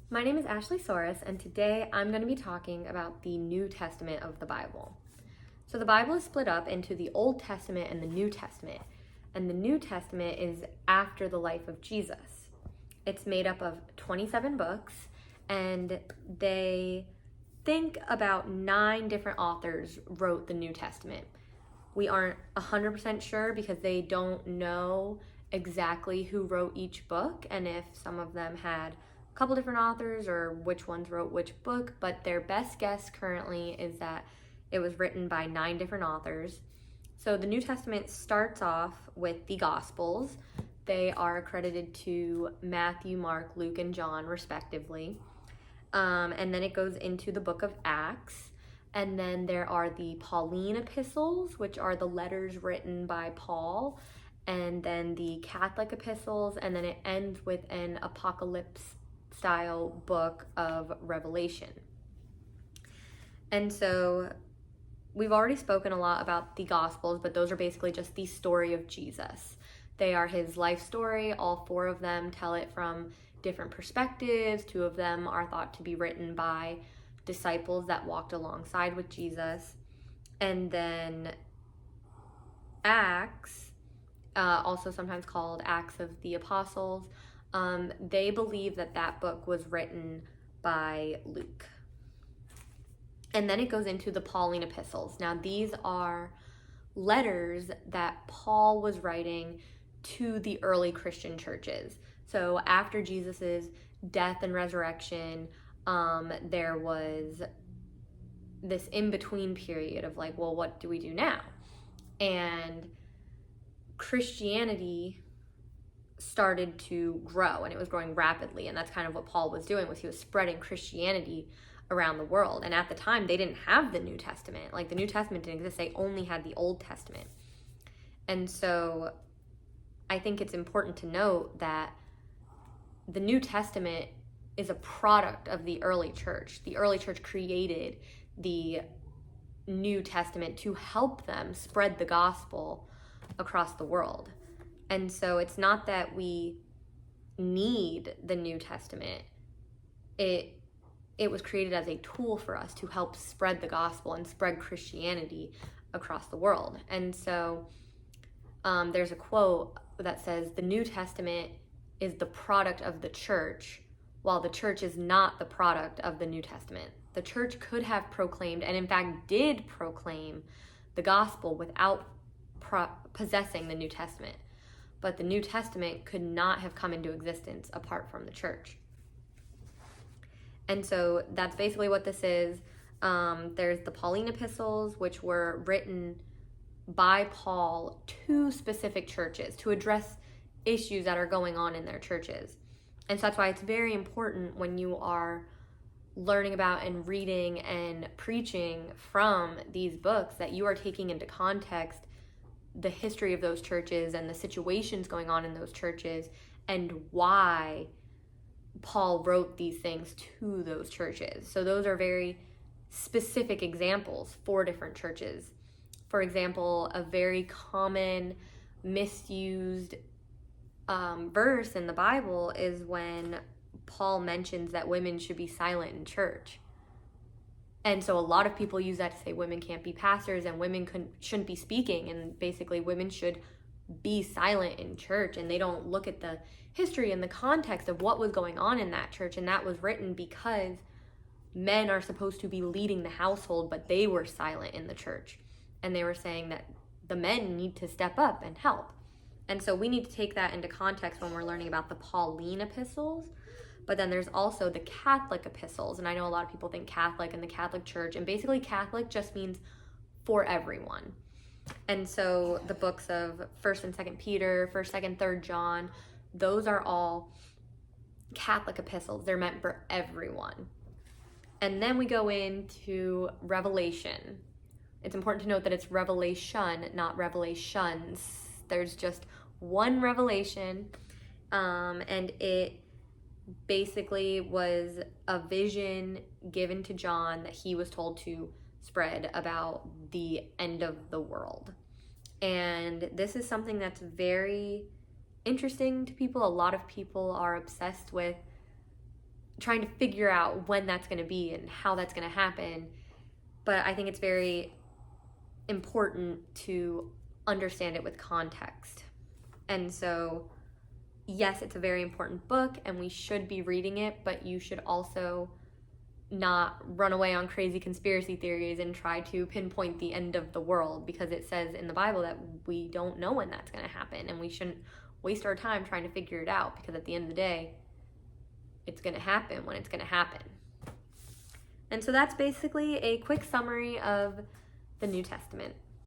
My name is Ashley Soros, and today I'm going to be talking about the New Testament of the Bible. So, the Bible is split up into the Old Testament and the New Testament, and the New Testament is after the life of Jesus. It's made up of 27 books, and they think about 9 different authors wrote the New Testament. We aren't 100% sure because they don't know exactly who wrote each book and if some of them had a couple different authors or which ones wrote which book, but their best guess currently is that it was written by 9 different authors. So the New Testament starts off with the Gospels. They are credited to Matthew, Mark, Luke, and John, respectively. And then it goes into the book of Acts. And then there are the Pauline epistles, which are the letters written by Paul. And then the Catholic epistles. And then it ends with an apocalypse style book of Revelation. And so we've already spoken a lot about the Gospels, but those are basically just the story of Jesus. They are his life story. All 4 of them tell it from different perspectives. 2 of them are thought to be written by disciples that walked alongside with Jesus. And then Acts, also sometimes called Acts of the Apostles, they believe that that book was written by Luke. And then it goes into the Pauline epistles. Now, these are letters that Paul was writing to the early Christian churches. So after Jesus's death and resurrection, there was this in-between period of like, well, what do we do now? And Christianity started to grow, and it was growing rapidly, and that's kind of what Paul was doing, was he was spreading Christianity around the world. And at the time, they didn't have the New Testament. Like, the New Testament didn't exist. They only had the Old Testament. And so I think it's important to note that the New Testament is a product of the early church. The early church created the New Testament to help them spread the gospel across the world. And so it's not that we need the New Testament. It was created as a tool for us to help spread the gospel and spread Christianity across the world. And so there's a quote that says, "The New Testament is the product of the church, while the church is not the product of the New Testament." The church could have proclaimed, and in fact did proclaim, the gospel without possessing the New Testament. But the New Testament could not have come into existence apart from the church. And so that's basically what this is. There's the Pauline epistles, which were written by Paul to specific churches to address issues that are going on in their churches. And so that's why it's very important when you are learning about and reading and preaching from these books that you are taking into context the history of those churches and the situations going on in those churches and why Paul wrote these things to those churches. So those are very specific examples for different churches. For example, a very common misused verse in the Bible is when Paul mentions that women should be silent in church. And so a lot of people use that to say women can't be pastors and women shouldn't be speaking, and basically women should be silent in church, and they don't look at the history and the context of what was going on in that church. And that was written because men are supposed to be leading the household, but they were silent in the church, and they were saying that the men need to step up and help. And so we need to take that into context when we're learning about the Pauline epistles. But then there's also the Catholic epistles, and I know a lot of people think Catholic and the Catholic Church, and basically Catholic just means for everyone. And so the books of 1st and 2nd Peter, 1st, 2nd, 3rd John, those are all Catholic epistles. They're meant for everyone. And then we go into Revelation. It's important to note that it's revelation, not revelations. There's just one revelation, and it basically was a vision given to John that he was told to spread about the end of the world. And this is something that's very interesting to people. A lot of people are obsessed with trying to figure out when that's going to be and how that's going to happen. But I think it's very important to understand it with context. And so, yes, it's a very important book and we should be reading it, but you should also not run away on crazy conspiracy theories and try to pinpoint the end of the world, because it says in the Bible that we don't know when that's going to happen, and we shouldn't waste our time trying to figure it out, because at the end of the day, it's going to happen when it's going to happen. And so that's basically a quick summary of the New Testament.